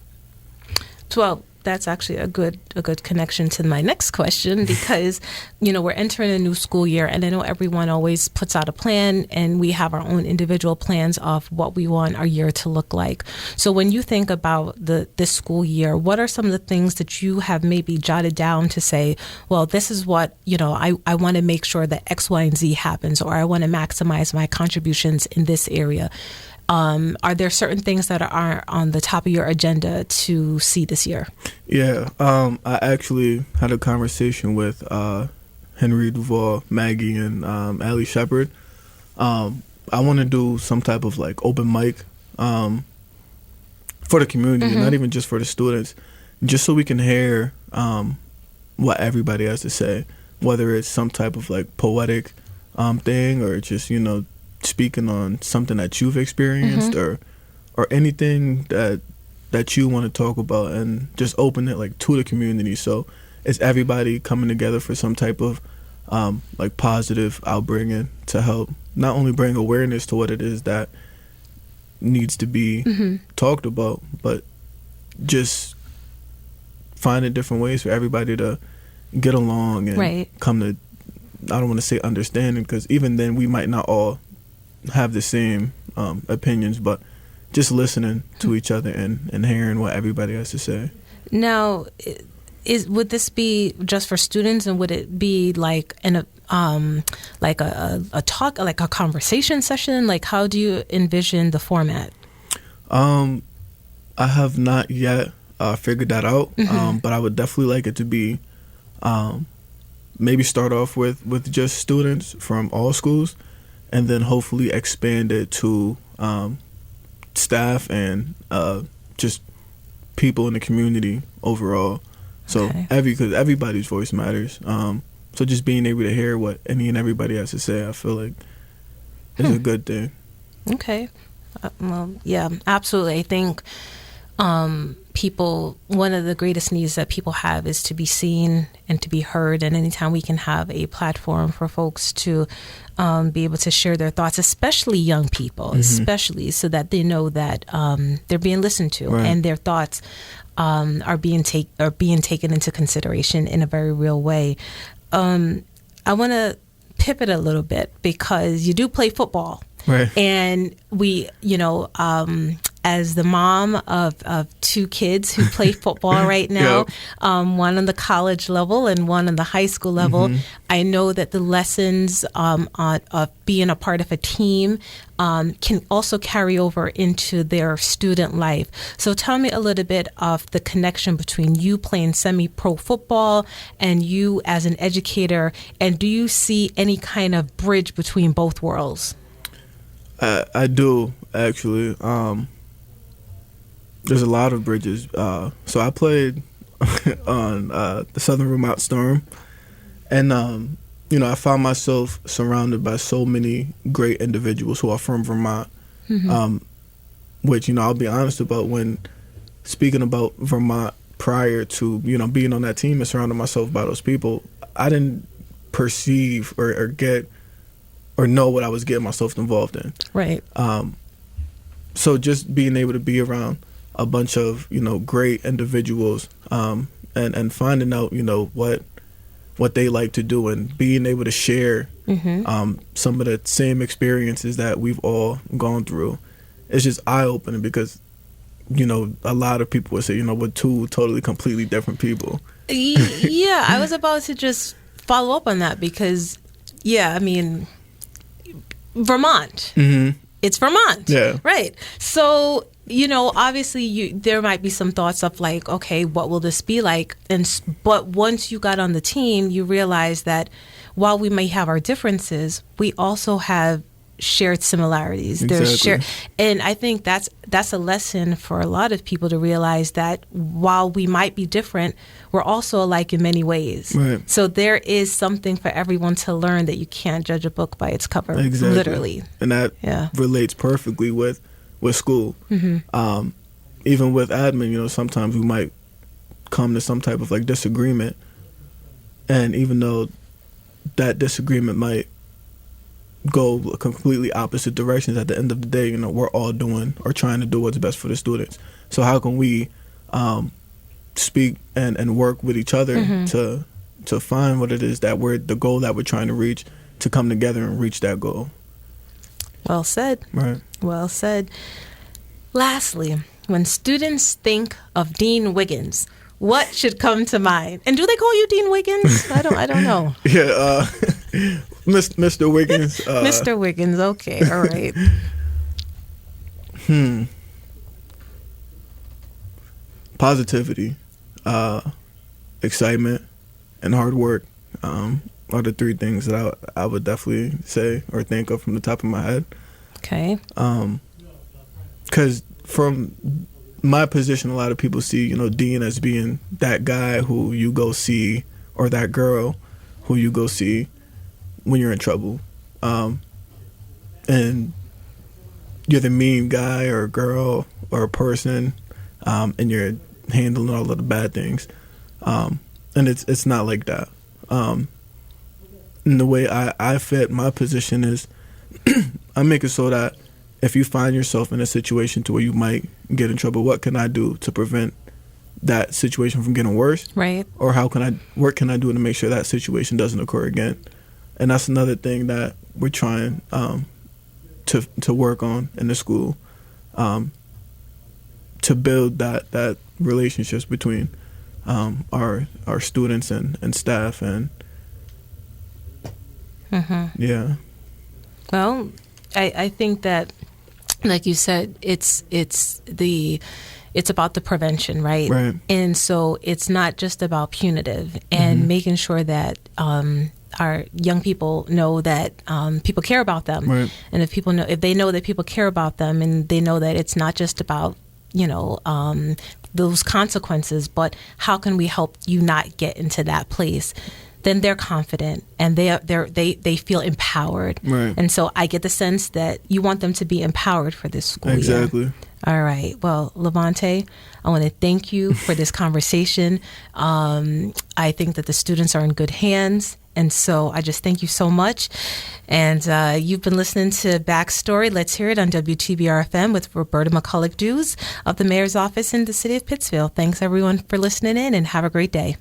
Well, that's actually a good connection to my next question, because we're entering a new school year, and I know everyone always puts out a plan, and we have our own individual plans of what we want our year to look like. So when you think about this school year, what are some of the things that you have maybe jotted down to say, well, this is what I want to make sure that X, Y, and Z happens, or I want to maximize my contributions in this area? Are there certain things that are on the top of your agenda to see this year? Yeah, I actually had a conversation with Henry Duval, Maggie, and Allie Shepard. I want to do some type of like open mic for the community, not even just for the students, just so we can hear what everybody has to say, whether it's some type of like poetic thing, or just speaking on something that you've experienced, or anything that you want to talk about, and just open it like to the community. So it's everybody coming together for some type of like positive outbringing to help not only bring awareness to what it is that needs to be talked about, but just finding different ways for everybody to get along and come to, I don't want to say understanding, because even then we might not all have the same opinions, but just listening to each other and hearing what everybody has to say. Now, would this be just for students, and would it be like a talk, like a conversation session? Like, how do you envision the format? I have not yet figured that out, but I would definitely like it to be maybe start off with just students from all schools, and then hopefully expand it to staff and just people in the community overall. So because everybody's voice matters. So just being able to hear what any and everybody has to say, I feel like is a good thing. Okay. Well, yeah, absolutely. I think one of the greatest needs that people have is to be seen and to be heard. And anytime we can have a platform for folks to be able to share their thoughts, especially young people, especially so that they know that they're being listened to, and their thoughts are being taken into consideration in a very real way. I want to pivot a little bit, because you do play football. Right. And we, as the mom of two kids who play football right now, one on the college level and one on the high school level, I know that the lessons of being a part of a team can also carry over into their student life. So tell me a little bit of the connection between you playing semi-pro football and you as an educator, and do you see any kind of bridge between both worlds? I do, actually. There's a lot of bridges. So I played on the Southern Vermont Storm, and I found myself surrounded by so many great individuals who are from Vermont, which I'll be honest about, when speaking about Vermont prior to being on that team and surrounding myself by those people, I didn't perceive or get or know what I was getting myself involved in. Right. So just being able to be around a bunch of great individuals, and finding out what they like to do, and being able to share some of the same experiences that we've all gone through, it's just eye-opening, because a lot of people would say we're two totally completely different people. Yeah, I was about to just follow up on that, because Vermont. It's Vermont. Yeah. Right. So, obviously there might be some thoughts of like, okay, what will this be like? But once you got on the team, you realize that while we may have our differences, we also have shared similarities. Exactly. And I think that's a lesson for a lot of people to realize that while we might be different, we're also alike in many ways. Right. So there is something for everyone to learn, that you can't judge a book by its cover. Exactly. Literally. And that relates perfectly with school. Even with admin, sometimes we might come to some type of like disagreement, and even though that disagreement might go completely opposite directions, at the end of the day, we're all doing or trying to do what's best for the students. So how can we speak and work with each other to find what it is that the goal that we're trying to reach, to come together and reach that goal. Well said. Right. Well said. Lastly, when students think of Dean Wiggins, what should come to mind? And do they call you Dean Wiggins? I don't know. Yeah, Mr. Wiggins. Mr. Wiggins. Okay. All right. Positivity, excitement, and hard work are the three things that I would definitely say or think of from the top of my head. Okay. Because from my position, a lot of people see, Dean as being that guy who you go see, or that girl who you go see when you're in trouble. And you're the mean guy or girl or person, and you're handling all of the bad things. And it's not like that. And the way I fit my position is I make it so that if you find yourself in a situation to where you might get in trouble, what can I do to prevent that situation from getting worse? Right. Or what can I do to make sure that situation doesn't occur again? And that's another thing that we're trying to work on in the school, to build that relationships between our students and staff, and yeah. Well, I think that, like you said, it's about the prevention, right? Right. And so it's not just about punitive, and making sure that our young people know that people care about them. Right. And if they know that people care about them, and they know that it's not just about those consequences, but how can we help you not get into that place, then they're confident and they feel empowered. Right. And so I get the sense that you want them to be empowered for this school year. Exactly. All right. Well, Lavante, I want to thank you for this conversation. I think that the students are in good hands. And so I just thank you so much. And you've been listening to Backstory. Let's hear it on WTBR-FM with Roberta McCulloch-Dews of the Mayor's Office in the city of Pittsfield. Thanks, everyone, for listening in, and have a great day.